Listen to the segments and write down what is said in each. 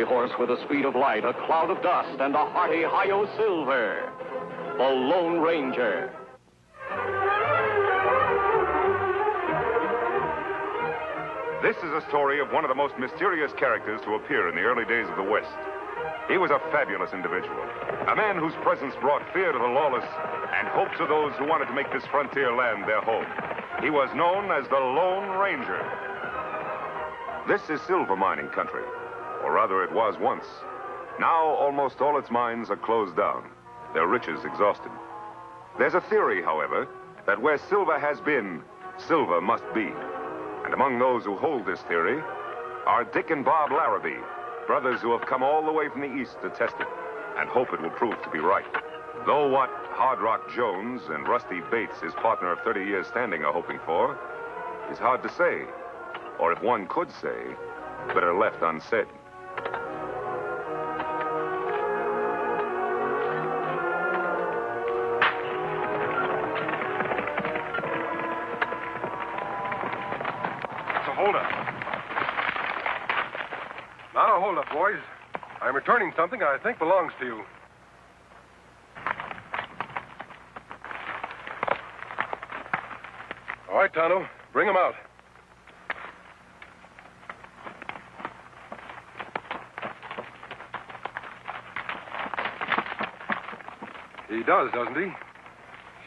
horse with the speed of light, a cloud of dust, and a hearty hi-yo silver. The Lone Ranger. This is a story of one of the most mysterious characters to appear in the early days of the West. He was a fabulous individual, a man whose presence brought fear to the lawless and hope to those who wanted to make this frontier land their home. He was known as the Lone Ranger. This is silver mining country, or rather it was once. Now almost all its mines are closed down, their riches exhausted. There's a theory, however, that where silver has been, silver must be. And among those who hold this theory are Dick and Bob Larrabee, brothers who have come all the way from the east to test it and hope it will prove to be right. Though what Hard Rock Jones and Rusty Bates, his partner of 30 years standing, are hoping for is hard to say. Or if one could say, better left unsaid. Hold up. Now, hold up, boys. I'm returning something I think belongs to you. All right, Tonto. Bring him out. He does, doesn't he?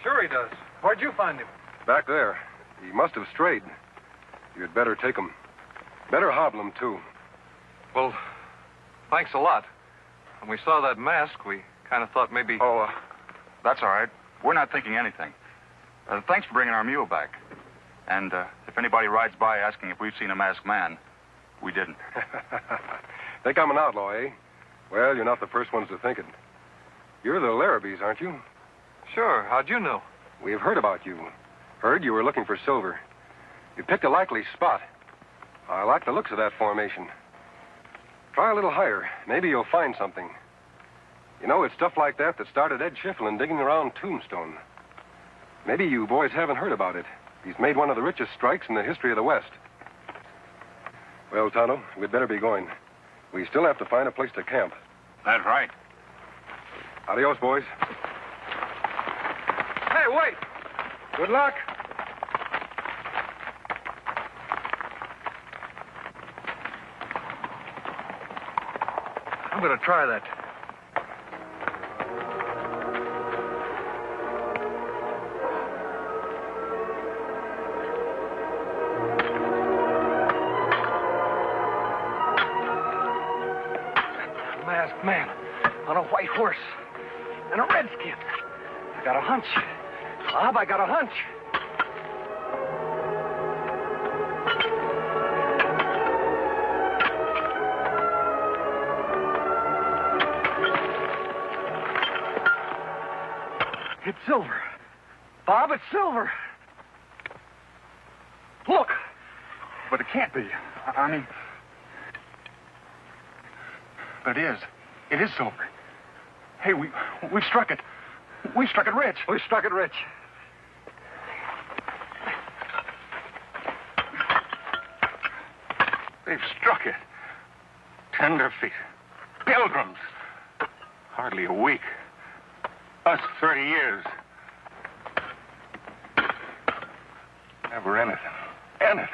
Sure he does. Where'd you find him? Back there. He must have strayed. You'd better take him. Better hobble him, too. Well, thanks a lot. When we saw that mask, we kind of thought maybe... Oh, that's all right. We're not thinking anything. Thanks for bringing our mule back. And if anybody rides by asking if we've seen a masked man, we didn't. Think I'm an outlaw, eh? Well, you're not the first ones to think it. You're the Larrabees, aren't you? Sure. How'd you know? We've heard about you. Heard you were looking for silver. You picked a likely spot. I like the looks of that formation. Try a little higher. Maybe you'll find something. You know, it's stuff like that that started Ed Schifflin digging around Tombstone. Maybe you boys haven't heard about it. He's made one of the richest strikes in the history of the West. Well, Tonto, we'd better be going. We still have to find a place to camp. That's right. Adios, boys. Hey, wait! Good luck. I'm going to try that. A masked man on a white horse and a redskin. I got a hunch. Bob, I got a hunch. It's silver. Bob, it's silver. Look. But it can't be. I mean... But it is. It is silver. Hey, we've struck it. We struck it rich. We struck it rich. They've struck it. Tenderfeet. Pilgrims. Hardly a week. Us 30 years. Never anything. Anything.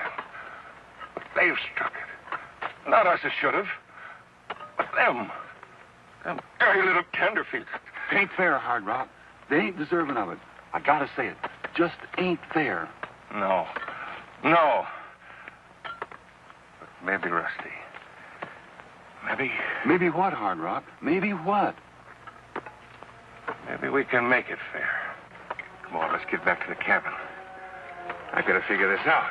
But they've struck it. Not us as should have. But them. Them dirty little tenderfeet. It ain't fair, Hard Rock. They ain't deserving of it. I gotta say it. Just ain't fair. No. No. But maybe, Rusty. Maybe... Maybe what, Hard Rock? Maybe what? Maybe we can make it fair. Come on, let's get back to the cabin. I gotta figure this out.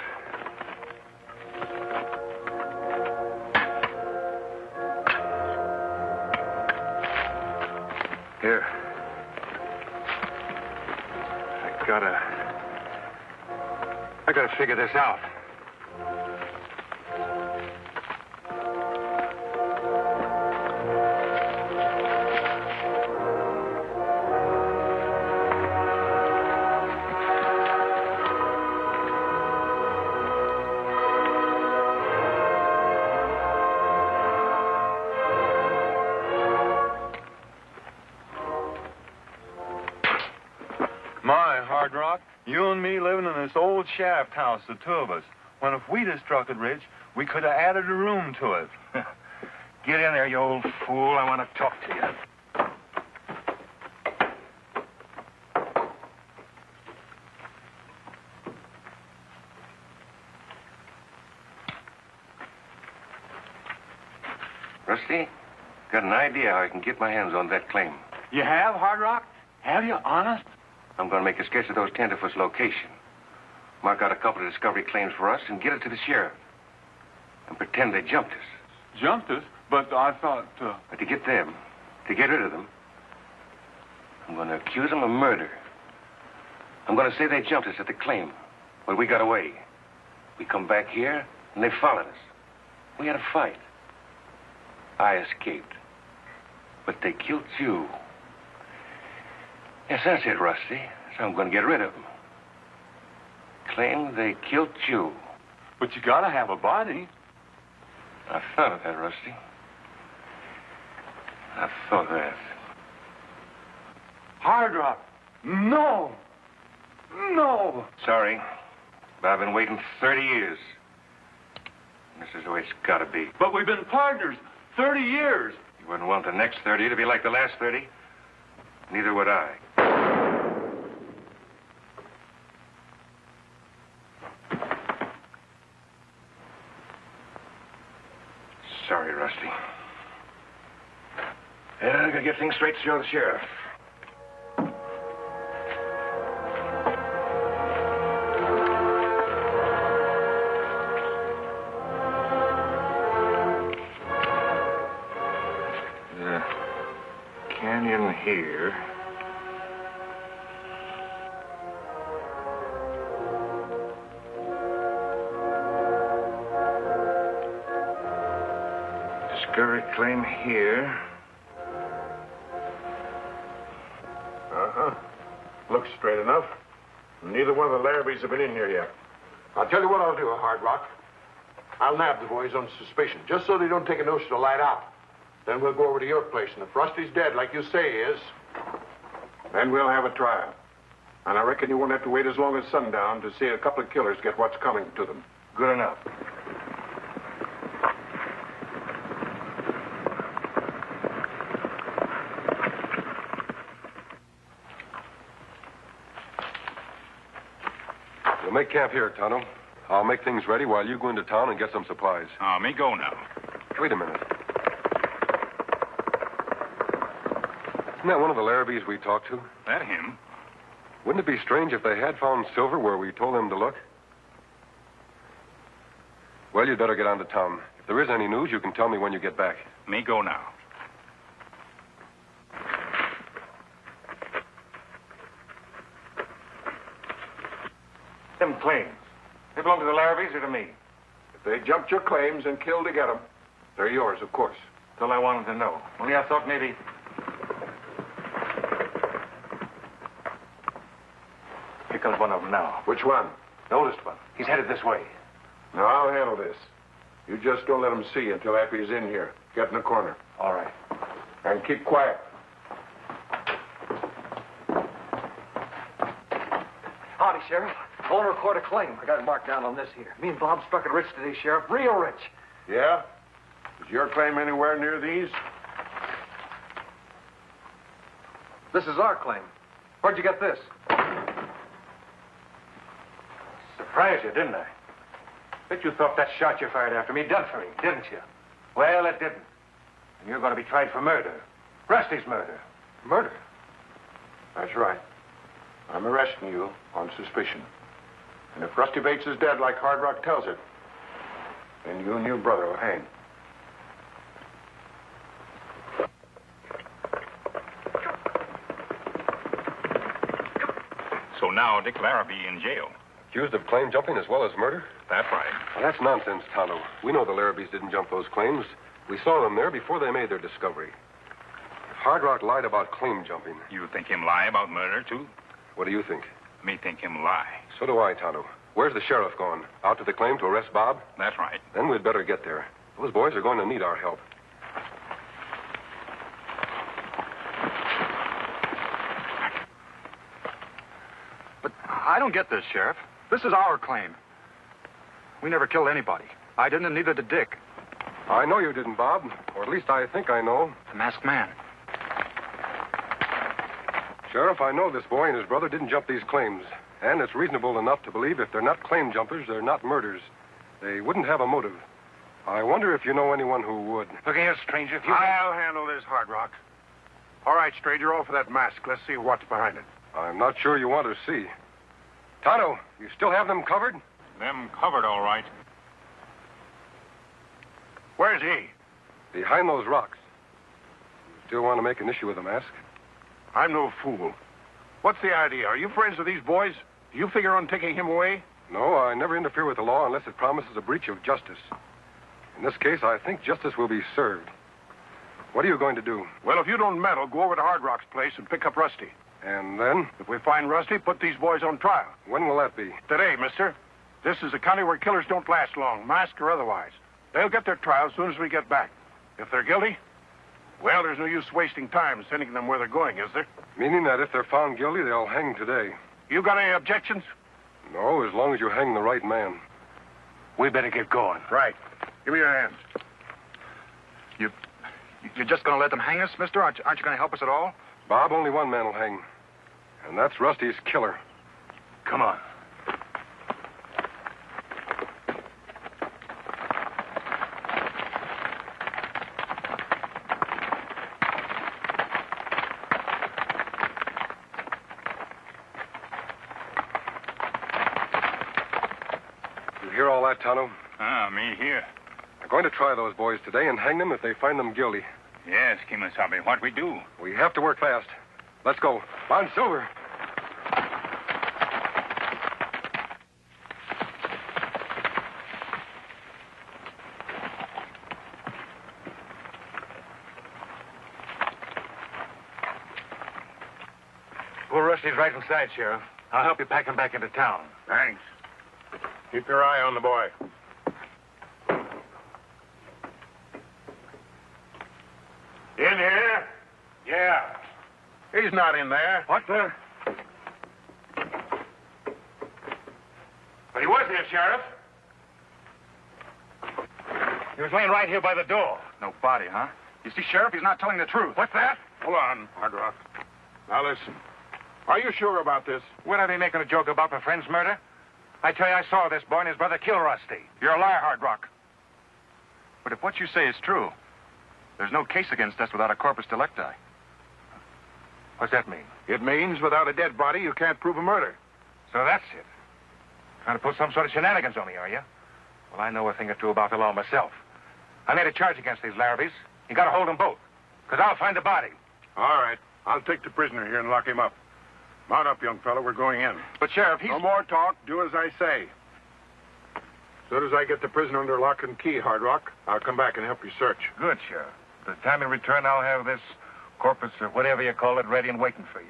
Here. I gotta figure this out. why, Hard Rock. You and me living in this old shaft house, the two of us. When if we'd have struck it rich, we could have added a room to it. Get in there, you old fool. I want to talk to you. Rusty, got an idea how I can get my hands on that claim. You have, Hard Rock? Have you, honest? I'm going to make a sketch of those Tenderfeet's location. Mark out a couple of discovery claims for us and get it to the sheriff. And pretend they jumped us. Jumped us? But I thought, But to get them, to get rid of them, I'm going to accuse them of murder. I'm going to say they jumped us at the claim, but we got away. We come back here, and they followed us. We had a fight. I escaped. But they killed you. Yes, that's it, Rusty. So I'm going to get rid of them. Claim they killed you. but you gotta have a body. I thought of that, Rusty. I thought of that. Hard rock. No. No. Sorry, but I've been waiting 30 years. This is the way it's got to be. But we've been partners 30 years. You wouldn't want the next 30 to be like the last 30. Neither would I. Sorry, Rusty. Yeah, I gotta get things straight to show the sheriff. The canyon here. Discovery claim here. Looks straight enough. Neither one of the Larrabees have been in here yet. I'll tell you what I'll do, Hard Rock. I'll nab the boys on suspicion, just so they don't take a notion to light out. Then we'll go over to your place, and if Rusty's dead, like you say he is, then we'll have a trial. And I reckon you won't have to wait as long as sundown to see a couple of killers get what's coming to them. Good enough. We'll make camp here, Tonto. I'll make things ready while you go into town and get some supplies. Me go now. Wait a minute. Isn't that one of the Larrabees we talked to? That him? Wouldn't it be strange if they had found silver where we told them to look? Well, you'd better get on to town. If there is any news, you can tell me when you get back. Me go now. Them claims. They belong to the Larrabees or to me? If they jumped your claims and killed to get them, they're yours, of course. That's all I wanted to know. Only I thought maybe... Here comes one of them now. Which one? The oldest one. He's headed this way. Now, I'll handle this. You just don't let him see you until after he's in here. Get in the corner. All right. And keep quiet. Howdy, Sheriff. I want to record a claim. I got it marked down on this here. Me and Bob struck it rich today, Sheriff. Real rich. Yeah? Is your claim anywhere near these? This is our claim. Where'd you get this? Surprised you, didn't I? Bet you thought that shot you fired after me done for me, didn't you? Well, it didn't. And you're going to be tried for murder. Rusty's murder. Murder? That's right. I'm arresting you on suspicion. And if Rusty Bates is dead like Hard Rock tells it, then you and your brother will hang. So now Dick Larrabee in jail. Accused of claim jumping as well as murder? That's right. Well, that's nonsense, Tonto. We know the Larrabees didn't jump those claims. We saw them there before they made their discovery. If Hard Rock lied about claim jumping... You think him lie about murder, too? What do you think? Me think him lie. So do I, Tonto. Where's the sheriff gone? Out to the claim to arrest Bob? That's right. Then we'd better get there. Those boys are going to need our help. I don't get this, Sheriff. This is our claim. We never killed anybody. I didn't, and neither did Dick. I know you didn't, Bob. Or at least I think I know. The masked man. Sheriff, I know this boy and his brother didn't jump these claims. And it's reasonable enough to believe if they're not claim jumpers, they're not murders. They wouldn't have a motive. I wonder if you know anyone who would. Look here, stranger. I'll handle this, Hard Rock. All right, stranger, off for that mask. Let's see what's behind it. I'm not sure you want to see. Tonto, you still have them covered? Them covered, all right. Where's he? Behind those rocks. You still want to make an issue with the mask? I'm no fool. What's the idea? Are you friends with these boys? Do you figure on taking him away? No, I never interfere with the law unless it promises a breach of justice. In this case, I think justice will be served. What are you going to do? Well, if you don't meddle, go over to Hard Rock's place and pick up Rusty. And then? If we find Rusty, put these boys on trial. When will that be? Today, mister. This is a county where killers don't last long, masked or otherwise. They'll get their trial as soon as we get back. If they're guilty, well, there's no use wasting time sending them where they're going, is there? Meaning that if they're found guilty, they'll hang today. You got any objections? No, as long as you hang the right man. We better get going. Right. Give me your hands. You're just going to let them hang us, mister? Aren't you going to help us at all? Bob, only one man will hang. And that's Rusty's killer. Come on. You hear all that, Tonto? Me here. They're going to try those boys today and hang them if they find them guilty. Yes, Kimasabi, what we do? We have to work fast. Let's go. Come on, Silver. Poor Rusty's right inside, Sheriff. I'll help you pack him back into town. Thanks. Keep your eye on the boy. In here? Yeah. He's not in there. What the? But he was here, Sheriff. He was laying right here by the door. No body, huh? You see, Sheriff, he's not telling the truth. What's that? Hold on, Hard Rock. Now listen. Are you sure about this? Would I be making a joke about my friend's murder? I tell you, I saw this boy and his brother kill Rusty. You're a liar, Hard Rock. But if what you say is true, there's no case against us without a corpus delicti. What's that mean? It means without a dead body, you can't prove a murder. So that's it. Trying to pull some sort of shenanigans on me, are you? Well, I know a thing or two about the law myself. I made a charge against these Larrabees. You got to hold them both, because I'll find the body. All right. I'll take the prisoner here and lock him up. Mount up, young fellow. We're going in. But, Sheriff, he's... No more talk. Do as I say. As soon as I get the prisoner under lock and key, Hard Rock, I'll come back and help you search. Good, Sheriff. By the time you return, I'll have this corpus or whatever you call it ready and waiting for you.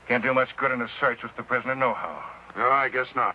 Can't do much good in a search with the prisoner nohow. No, I guess not.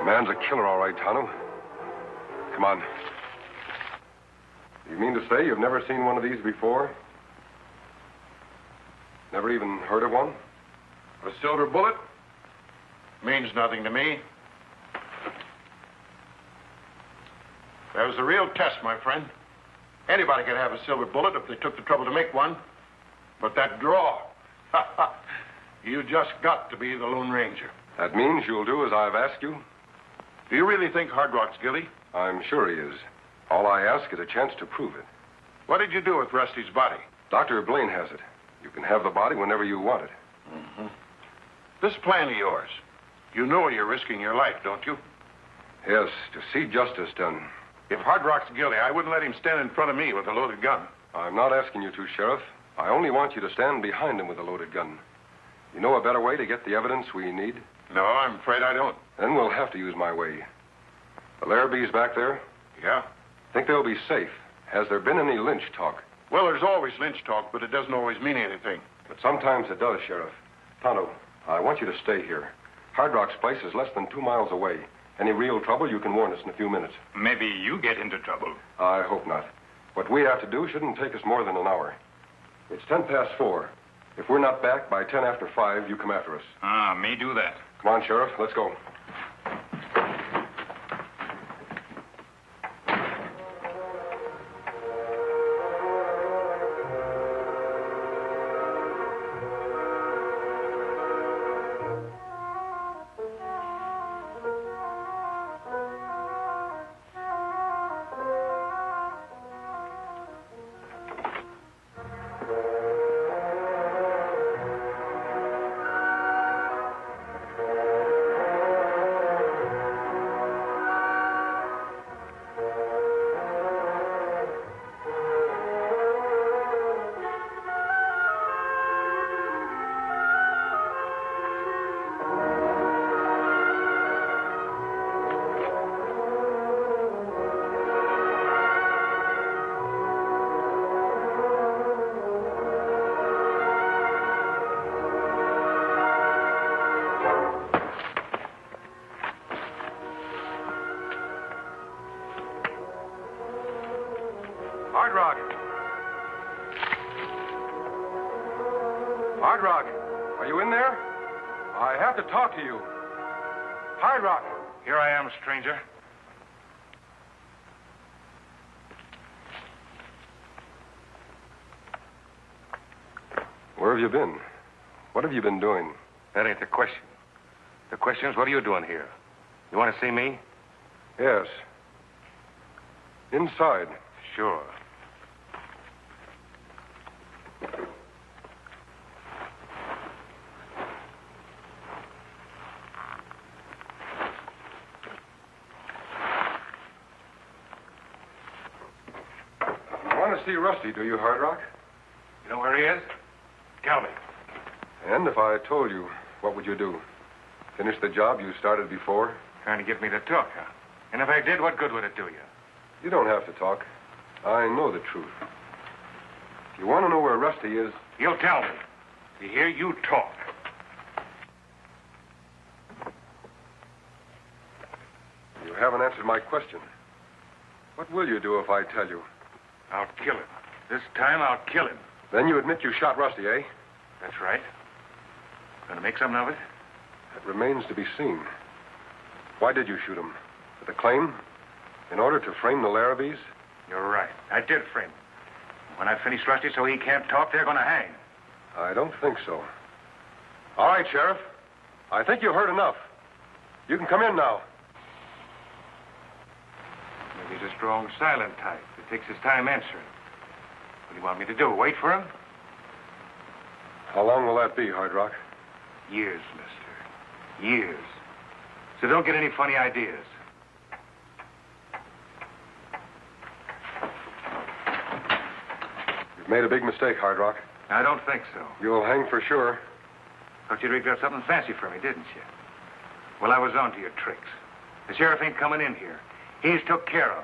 Man's a killer, all right, Tonto. Come on. You mean to say you've never seen one of these before? Never even heard of one? A silver bullet? Means nothing to me. That was the real test, my friend. Anybody could have a silver bullet if they took the trouble to make one. But that draw, you just got to be the Lone Ranger. That means you'll do as I've asked you? Do you really think Hard Rock's guilty? I'm sure he is. All I ask is a chance to prove it. What did you do with Rusty's body? Dr. Blaine has it. You can have the body whenever you want it. Mm-hmm. This plan of yours, you know you're risking your life, don't you? Yes, to see justice done. If Hard Rock's guilty, I wouldn't let him stand in front of me with a loaded gun. I'm not asking you to, Sheriff. I only want you to stand behind him with a loaded gun. You know a better way to get the evidence we need? No, I'm afraid I don't. Then we'll have to use my way. The Larrabees back there? Yeah? Think they'll be safe. Has there been any lynch talk? Well, there's always lynch talk, but it doesn't always mean anything. But sometimes it does, Sheriff. Tonto, I want you to stay here. Hard Rock's place is less than 2 miles away. Any real trouble, you can warn us in a few minutes. Maybe you get into trouble. I hope not. What we have to do shouldn't take us more than an hour. It's 4:10. If we're not back by 5:10, you come after us. May do that. Come on, Sheriff. Let's go. Hard Rock, are you in there? I have to talk to you. Hard Rock. Here I am, stranger. Where have you been? What have you been doing? That ain't the question. The question is, what are you doing here? You want to see me? Yes. Inside. Sure. You want to see Rusty, do you, Hard Rock? You know where he is? Tell me. And if I told you, what would you do? Finish the job you started before? Trying to get me to talk, huh? And if I did, what good would it do you? You don't have to talk. I know the truth. If you want to know where Rusty is... You'll tell me. You hear? You talk. You haven't answered my question. What will you do if I tell you? I'll kill him. This time I'll kill him. Then you admit you shot Rusty, eh? That's right. Gonna make something of it? That remains to be seen. Why did you shoot him? For the claim? In order to frame the Larrabees? You're right. I did frame him. When I finish Rusty so he can't talk, they're gonna hang. I don't think so. All right, Sheriff. I think you heard enough. You can come in now. Maybe he's a strong, silent type that takes his time answering. What do you want me to do? Wait for him? How long will that be, Hard Rock? Years, mister. Years. So don't get any funny ideas. You've made a big mistake, Hard Rock. I don't think so. You'll hang for sure. Thought you'd rigged up something fancy for me, didn't you? Well, I was on to your tricks. The sheriff ain't coming in here. He's took care of.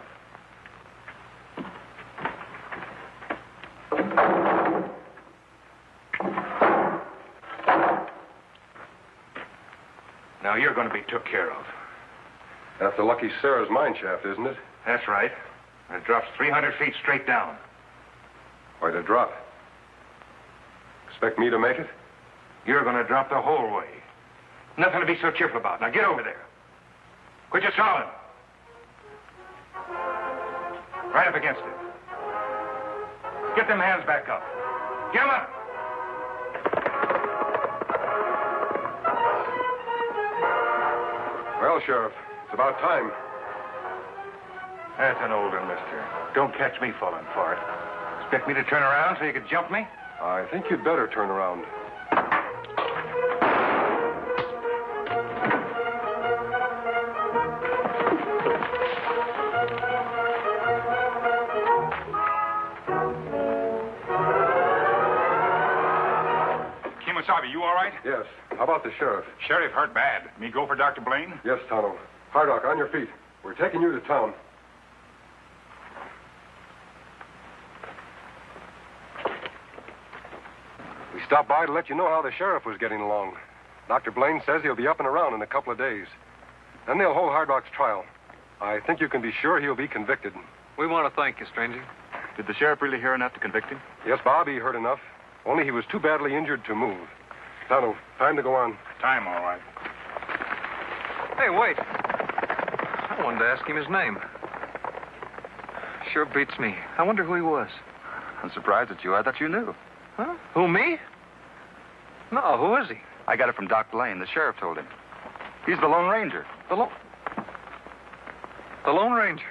Now you're going to be took care of. That's the Lucky Sarah's mine shaft, isn't it? That's right. And it drops 300 feet straight down. Quite a drop. Expect me to make it? You're going to drop the whole way. Nothing to be so cheerful about. Now get over there. Quit your stalling. Right up against it. Get them hands back up. Get them up. Well, Sheriff, it's about time. That's an old one, mister. Don't catch me falling for it. Expect me to turn around so you could jump me? I think you'd better turn around. Bobby, you all right? Yes. How about the sheriff? Sheriff hurt bad. Me go for Dr. Blaine? Yes, Tonto. Hard Rock, on your feet. We're taking you to town. We stopped by to let you know how the sheriff was getting along. Dr. Blaine says he'll be up and around in a couple of days. Then they'll hold Hard Rock's trial. I think you can be sure he'll be convicted. We want to thank you, stranger. Did the sheriff really hear enough to convict him? Yes, Bob, he heard enough. Only he was too badly injured to move. Tonto, time to go on. Time, all right. Hey, wait. I wanted to ask him his name. Sure beats me. I wonder who he was. I'm surprised at you. I thought you knew. Huh? Who, me? No, who is he? I got it from Doc Blaine. The sheriff told him. He's the Lone Ranger. The Lone Ranger.